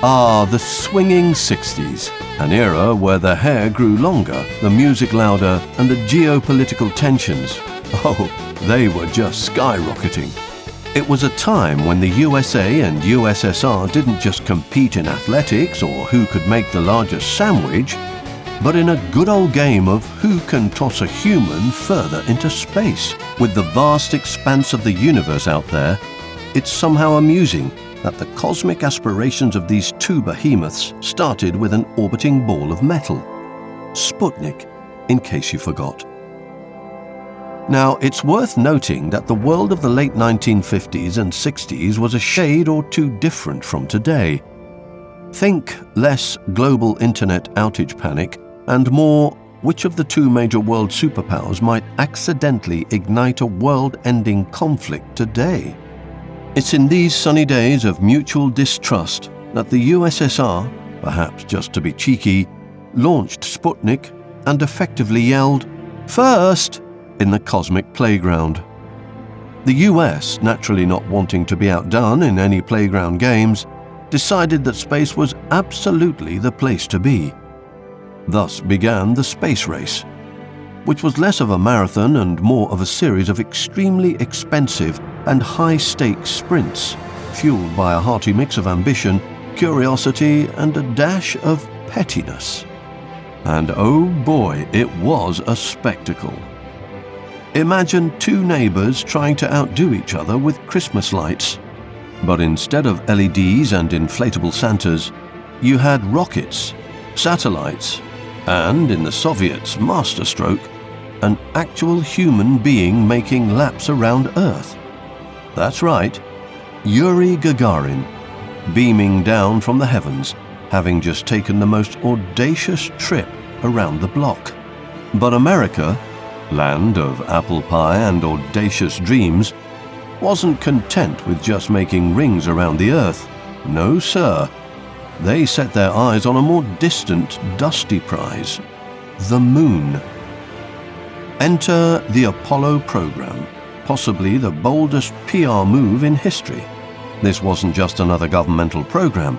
The swinging 60s, an era where the hair grew longer, the music louder, and the geopolitical tensions, they were just skyrocketing. It was a time when the USA and USSR didn't just compete in athletics or who could make the largest sandwich, but in a good old game of who can toss a human further into space. With the vast expanse of the universe out there, it's somehow amusing that the cosmic aspirations of these two behemoths started with an orbiting ball of metal. Sputnik, in case you forgot. Now, it's worth noting that the world of the late 1950s and 60s was a shade or two different from today. Think less global internet outage panic and more which of the two major world superpowers might accidentally ignite a world-ending conflict today. It's in these sunny days of mutual distrust that the USSR, perhaps just to be cheeky, launched Sputnik and effectively yelled, "First!" in the cosmic playground. The US, naturally not wanting to be outdone in any playground games, decided that space was absolutely the place to be. Thus began the space race, which was less of a marathon and more of a series of extremely expensive and high-stakes sprints, fueled by a hearty mix of ambition, curiosity, and a dash of pettiness. And oh boy, it was a spectacle. Imagine two neighbors trying to outdo each other with Christmas lights. But instead of LEDs and inflatable Santas, you had rockets, satellites, and, in the Soviets' masterstroke, an actual human being making laps around Earth. That's right, Yuri Gagarin, beaming down from the heavens, having just taken the most audacious trip around the block. But America, land of apple pie and audacious dreams, wasn't content with just making rings around the Earth. No, sir. They set their eyes on a more distant, dusty prize, the Moon. Enter the Apollo program, possibly the boldest PR move in history. This wasn't just another governmental program.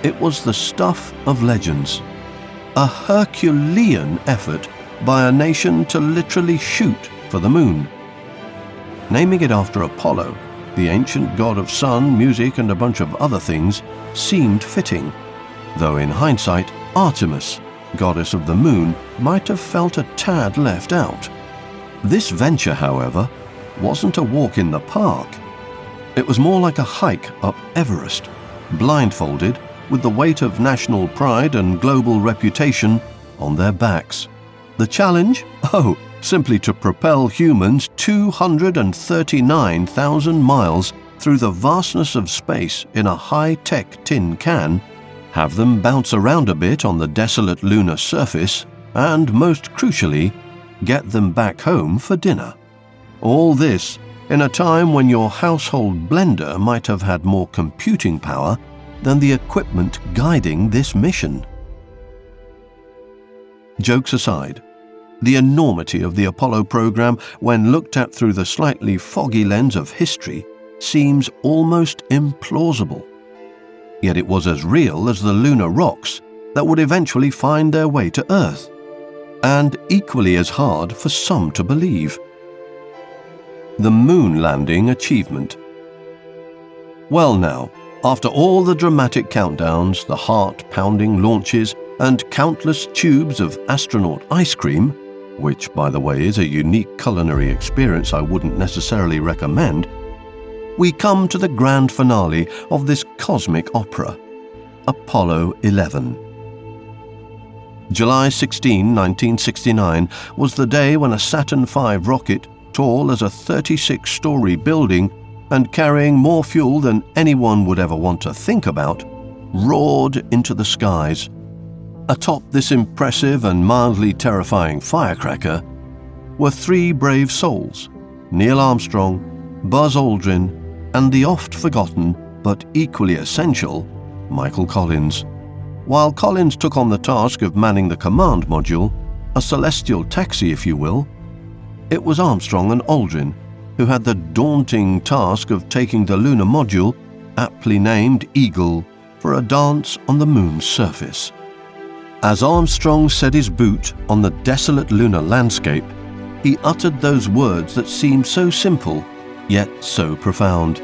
It was the stuff of legends, a Herculean effort by a nation to literally shoot for the Moon. Naming it after Apollo, the ancient god of sun, music, and a bunch of other things, seemed fitting, though in hindsight, Artemis, goddess of the moon, might have felt a tad left out. This venture, however, wasn't a walk in the park. It was more like a hike up Everest, blindfolded, with the weight of national pride and global reputation on their backs. The challenge? Simply to propel humans 239,000 miles through the vastness of space in a high-tech tin can, have them bounce around a bit on the desolate lunar surface, and, most crucially, get them back home for dinner. All this in a time when your household blender might have had more computing power than the equipment guiding this mission. Jokes aside, the enormity of the Apollo program, when looked at through the slightly foggy lens of history, seems almost implausible. Yet it was as real as the lunar rocks that would eventually find their way to Earth, and equally as hard for some to believe. The moon landing achievement. Well now, after all the dramatic countdowns, the heart-pounding launches, and countless tubes of astronaut ice cream, which, by the way, is a unique culinary experience I wouldn't necessarily recommend, we come to the grand finale of this cosmic opera, Apollo 11. July 16, 1969, was the day when a Saturn V rocket, tall as a 36-story building and carrying more fuel than anyone would ever want to think about, roared into the skies. Atop this impressive and mildly terrifying firecracker were three brave souls, Neil Armstrong, Buzz Aldrin, and the oft-forgotten, but equally essential, Michael Collins. While Collins took on the task of manning the command module, a celestial taxi if you will, it was Armstrong and Aldrin who had the daunting task of taking the lunar module, aptly named Eagle, for a dance on the moon's surface. As Armstrong set his boot on the desolate lunar landscape, he uttered those words that seemed so simple, yet so profound.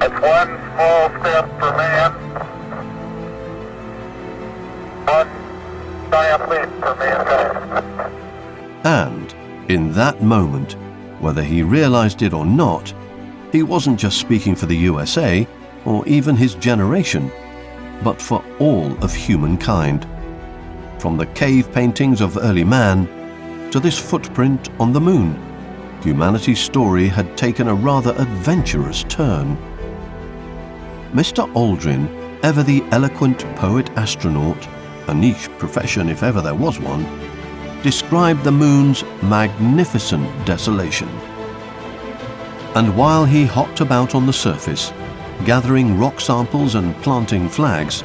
It's one small step for man, one giant leap for mankind. And in that moment, whether he realized it or not, he wasn't just speaking for the USA or even his generation, but for all of humankind. From the cave paintings of early man to this footprint on the moon, humanity's story had taken a rather adventurous turn. Mr. Aldrin, ever the eloquent poet-astronaut, a niche profession if ever there was one, described the moon's magnificent desolation. And while he hopped about on the surface, gathering rock samples and planting flags,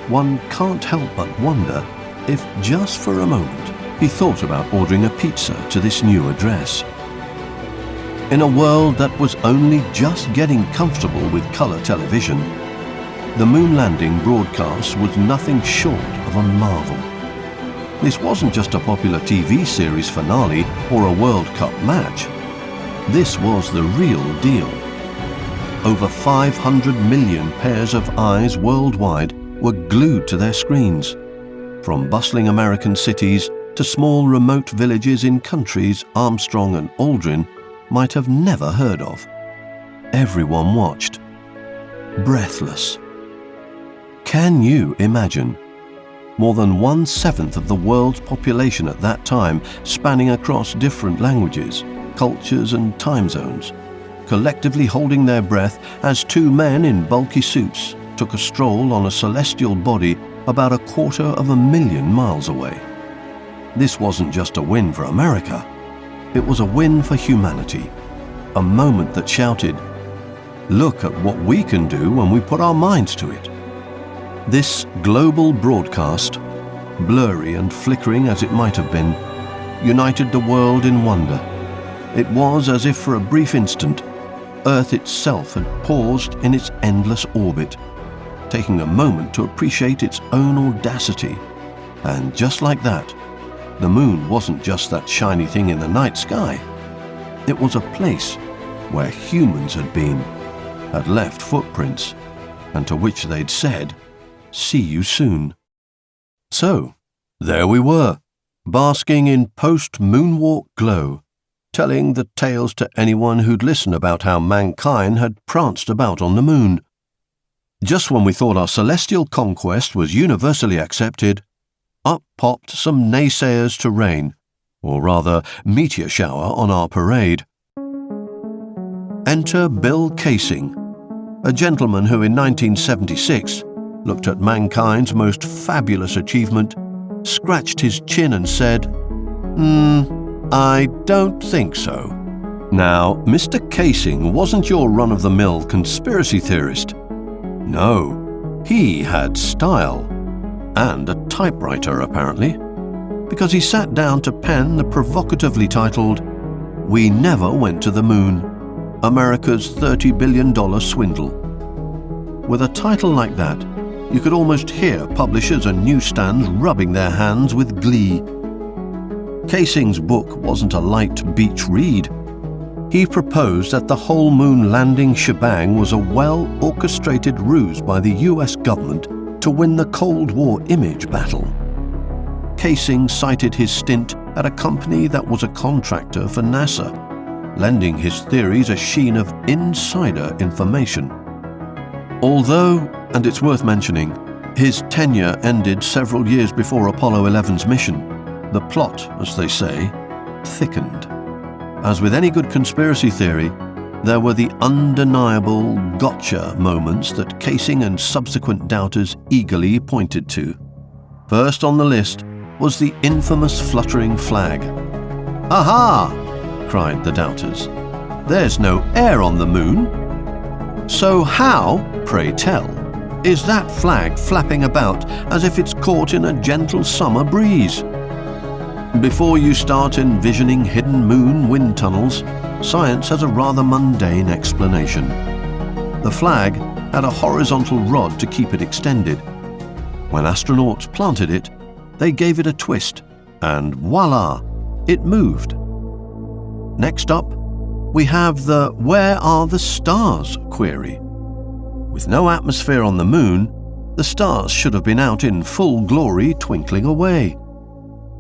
one can't help but wonder if, just for a moment, he thought about ordering a pizza to this new address. In a world that was only just getting comfortable with color television, the moon landing broadcast was nothing short of a marvel. This wasn't just a popular TV series finale or a World Cup match. This was the real deal. Over 500 million pairs of eyes worldwide were glued to their screens, from bustling American cities to small remote villages in countries Armstrong and Aldrin might have never heard of. Everyone watched, breathless. Can you imagine? More than 1/7 of the world's population at that time, spanning across different languages, cultures and time zones, collectively holding their breath as two men in bulky suits took a stroll on a celestial body about 250,000 miles away. This wasn't just a win for America. It was a win for humanity, a moment that shouted, "Look at what we can do when we put our minds to it." This global broadcast, blurry and flickering as it might have been, united the world in wonder. It was as if for a brief instant, Earth itself had paused in its endless orbit, taking a moment to appreciate its own audacity. And just like that, the moon wasn't just that shiny thing in the night sky. It was a place where humans had been, had left footprints, and to which they'd said, "See you soon." So, there we were, basking in post-moonwalk glow, telling the tales to anyone who'd listen about how mankind had pranced about on the moon. Just when we thought our celestial conquest was universally accepted, up popped some naysayers to rain, or rather meteor shower on our parade. Enter Bill Kaysing, a gentleman who in 1976 looked at mankind's most fabulous achievement, scratched his chin and said, I don't think so. Now, Mr. Kaysing wasn't your run-of-the-mill conspiracy theorist. No, he had style. And a typewriter, apparently, because he sat down to pen the provocatively titled, "We Never Went to the Moon, America's $30 billion Swindle." With a title like that, you could almost hear publishers and newsstands rubbing their hands with glee. Kaysing's book wasn't a light beach read. He proposed that the whole moon landing shebang was a well-orchestrated ruse by the US government to win the Cold War image battle. Kaysing cited his stint at a company that was a contractor for NASA, lending his theories a sheen of insider information. Although, and it's worth mentioning, his tenure ended several years before Apollo 11's mission, the plot, as they say, thickened. As with any good conspiracy theory, there were the undeniable gotcha moments that Kaysing and subsequent doubters eagerly pointed to. First on the list was the infamous fluttering flag. "Aha!" cried the doubters. "There's no air on the moon. So how, pray tell, is that flag flapping about as if it's caught in a gentle summer breeze?" Before you start envisioning hidden moon wind tunnels, science has a rather mundane explanation. The flag had a horizontal rod to keep it extended. When astronauts planted it, they gave it a twist, and voila, it moved. Next up, we have the "Where are the stars?" query. With no atmosphere on the moon, the stars should have been out in full glory twinkling away.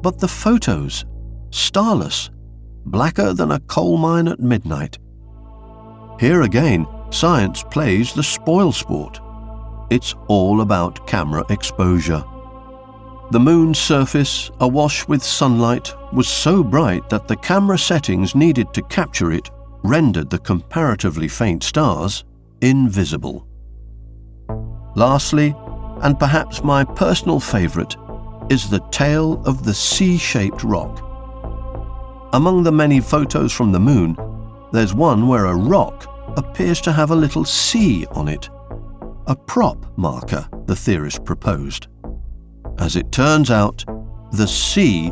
But the photos, starless, blacker than a coal mine at midnight. Here again, science plays the spoilsport. It's all about camera exposure. The moon's surface, awash with sunlight, was so bright that the camera settings needed to capture it rendered the comparatively faint stars invisible. Lastly, and perhaps my personal favourite, is the tale of the C-shaped rock. Among the many photos from the moon, there's one where a rock appears to have a little C on it, a prop marker, the theorist proposed. As it turns out, the C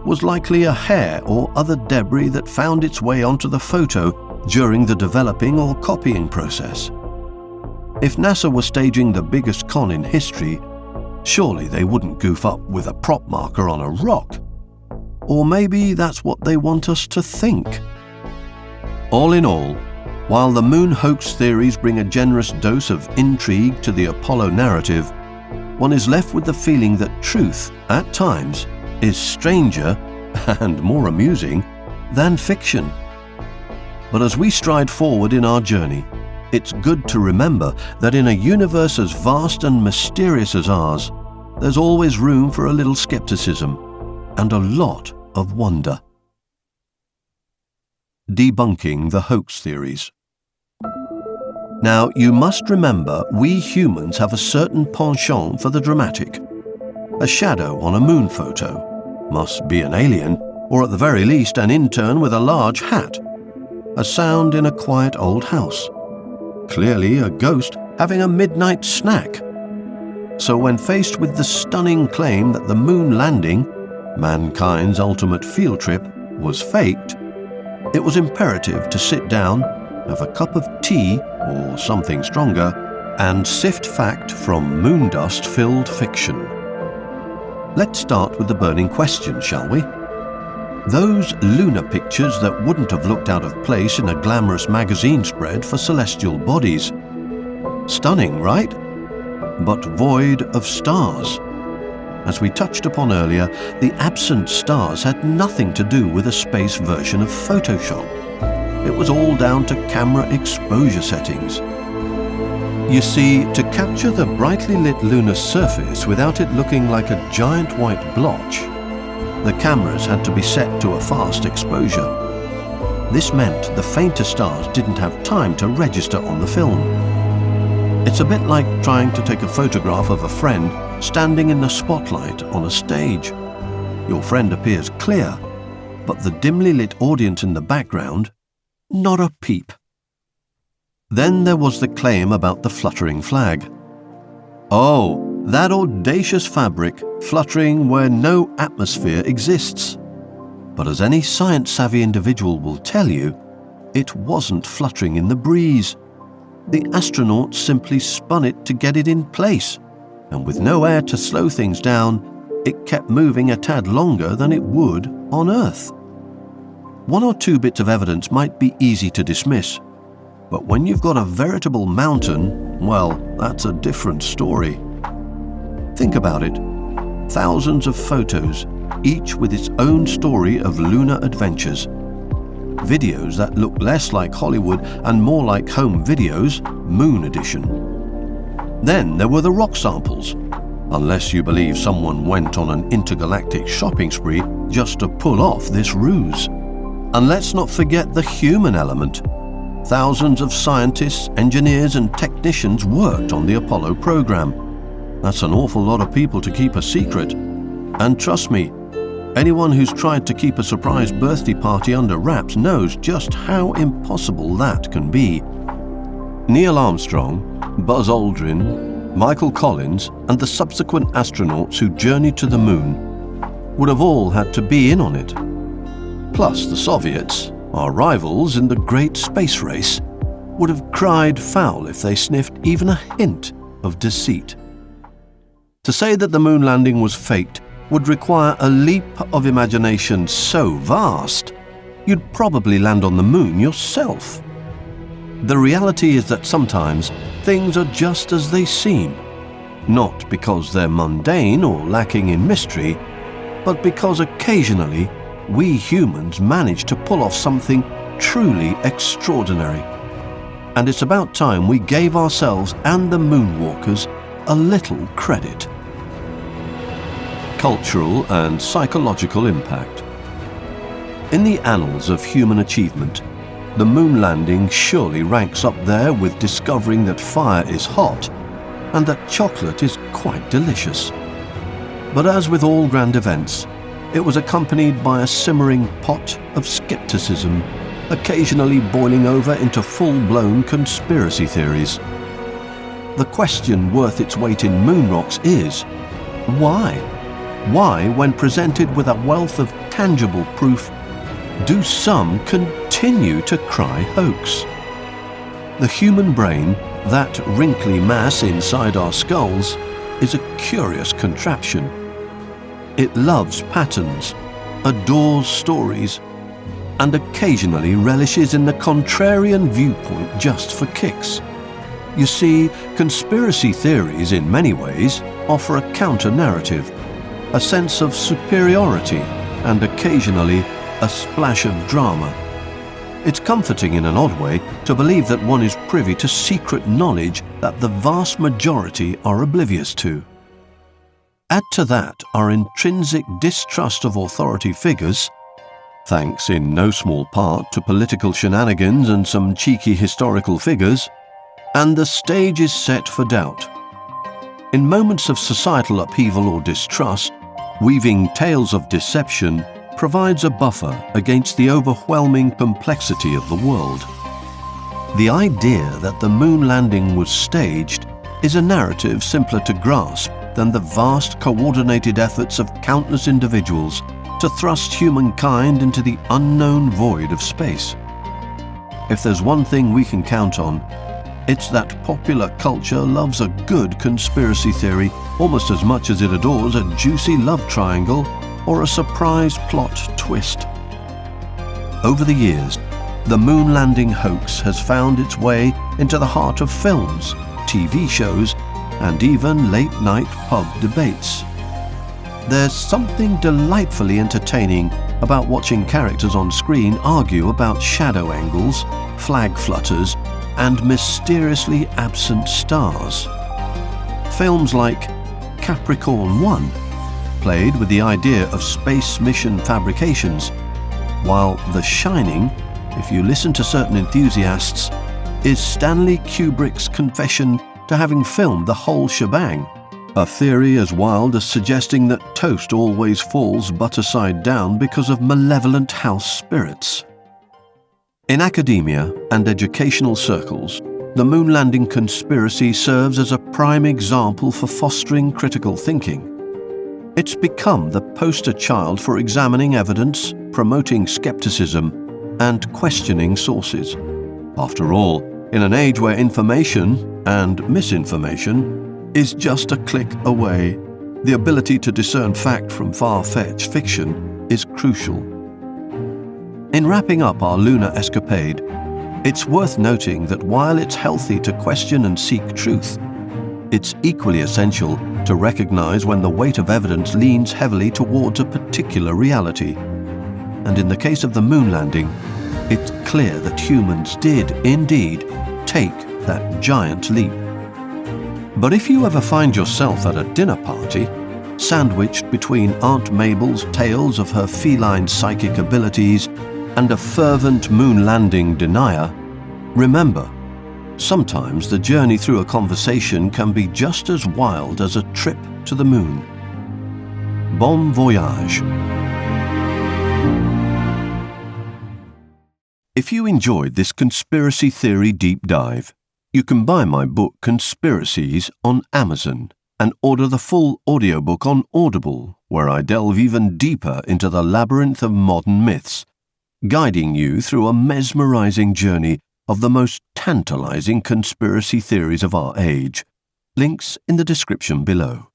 was likely a hair or other debris that found its way onto the photo during the developing or copying process. If NASA was staging the biggest con in history, surely they wouldn't goof up with a prop marker on a rock. Or maybe that's what they want us to think. All in all, while the moon hoax theories bring a generous dose of intrigue to the Apollo narrative, one is left with the feeling that truth, at times, is stranger and more amusing than fiction. But as we stride forward in our journey, it's good to remember that in a universe as vast and mysterious as ours, there's always room for a little skepticism and a lot of wonder. Debunking the hoax theories. Now, you must remember we humans have a certain penchant for the dramatic. A shadow on a moon photo must be an alien, or at the very least an intern with a large hat. A sound in a quiet old house. Clearly a ghost having a midnight snack. So when faced with the stunning claim that the moon landing, mankind's ultimate field trip, was faked, it was imperative to sit down, have a cup of tea or something stronger, and sift fact from moon dust-filled fiction. Let's start with the burning question, shall we? Those lunar pictures that wouldn't have looked out of place in a glamorous magazine spread for celestial bodies. Stunning, right? But void of stars. As we touched upon earlier, the absent stars had nothing to do with a space version of Photoshop. It was all down to camera exposure settings. You see, to capture the brightly lit lunar surface without it looking like a giant white blotch, the cameras had to be set to a fast exposure. This meant the fainter stars didn't have time to register on the film. It's a bit like trying to take a photograph of a friend standing in the spotlight on a stage. Your friend appears clear, but the dimly lit audience in the background, not a peep. Then there was the claim about the fluttering flag. Oh, that audacious fabric fluttering where no atmosphere exists. But as any science-savvy individual will tell you, it wasn't fluttering in the breeze. The astronauts simply spun it to get it in place, and with no air to slow things down, it kept moving a tad longer than it would on Earth. One or two bits of evidence might be easy to dismiss, but when you've got a veritable mountain, well, that's a different story. Think about it. Thousands of photos, each with its own story of lunar adventures. Videos that look less like Hollywood and more like home videos, Moon Edition. Then there were the rock samples, unless you believe someone went on an intergalactic shopping spree just to pull off this ruse. And let's not forget the human element. Thousands of scientists, engineers and technicians worked on the Apollo program. That's an awful lot of people to keep a secret. And trust me, anyone who's tried to keep a surprise birthday party under wraps knows just how impossible that can be. Neil Armstrong, Buzz Aldrin, Michael Collins, and the subsequent astronauts who journeyed to the moon would have all had to be in on it. Plus the Soviets, our rivals in the great space race, would have cried foul if they sniffed even a hint of deceit. To say that the moon landing was faked would require a leap of imagination so vast, you'd probably land on the moon yourself. The reality is that sometimes things are just as they seem, not because they're mundane or lacking in mystery, but because occasionally we humans manage to pull off something truly extraordinary. And it's about time we gave ourselves and the moonwalkers a little credit. Cultural and psychological impact. In the annals of human achievement, the moon landing surely ranks up there with discovering that fire is hot and that chocolate is quite delicious. But as with all grand events, it was accompanied by a simmering pot of skepticism, occasionally boiling over into full-blown conspiracy theories. The question worth its weight in moon rocks is, why? Why, when presented with a wealth of tangible proof, do some continue to cry hoax? The human brain, that wrinkly mass inside our skulls, is a curious contraption. It loves patterns, adores stories, and occasionally relishes in the contrarian viewpoint just for kicks. You see, conspiracy theories in many ways offer a counter-narrative, a sense of superiority, and occasionally a splash of drama. It's comforting in an odd way to believe that one is privy to secret knowledge that the vast majority are oblivious to. Add to that our intrinsic distrust of authority figures, thanks in no small part to political shenanigans and some cheeky historical figures, and the stage is set for doubt. In moments of societal upheaval or distrust, weaving tales of deception provides a buffer against the overwhelming complexity of the world. The idea that the moon landing was staged is a narrative simpler to grasp than the vast coordinated efforts of countless individuals to thrust humankind into the unknown void of space. If there's one thing we can count on, it's that popular culture loves a good conspiracy theory almost as much as it adores a juicy love triangle or a surprise plot twist. Over the years, the moon landing hoax has found its way into the heart of films, TV shows, and even late-night pub debates. There's something delightfully entertaining about watching characters on screen argue about shadow angles, flag flutters, and mysteriously absent stars. Films like Capricorn 1 played with the idea of space mission fabrications, while The Shining, if you listen to certain enthusiasts, is Stanley Kubrick's confession to having filmed the whole shebang, a theory as wild as suggesting that toast always falls butter side down because of malevolent house spirits. In academia and educational circles, the moon landing conspiracy serves as a prime example for fostering critical thinking. It's become the poster child for examining evidence, promoting skepticism, and questioning sources. After all, in an age where information and misinformation is just a click away, the ability to discern fact from far-fetched fiction is crucial. In wrapping up our lunar escapade, it's worth noting that while it's healthy to question and seek truth, it's equally essential to recognize when the weight of evidence leans heavily towards a particular reality. And in the case of the moon landing, it's clear that humans did indeed take that giant leap. But if you ever find yourself at a dinner party, sandwiched between Aunt Mabel's tales of her feline psychic abilities and a fervent moon landing denier, remember, sometimes the journey through a conversation can be just as wild as a trip to the moon. Bon voyage. If you enjoyed this conspiracy theory deep dive, you can buy my book Conspiracies on Amazon and order the full audiobook on Audible, where I delve even deeper into the labyrinth of modern myths, guiding you through a mesmerizing journey of the most tantalizing conspiracy theories of our age. Links in the description below.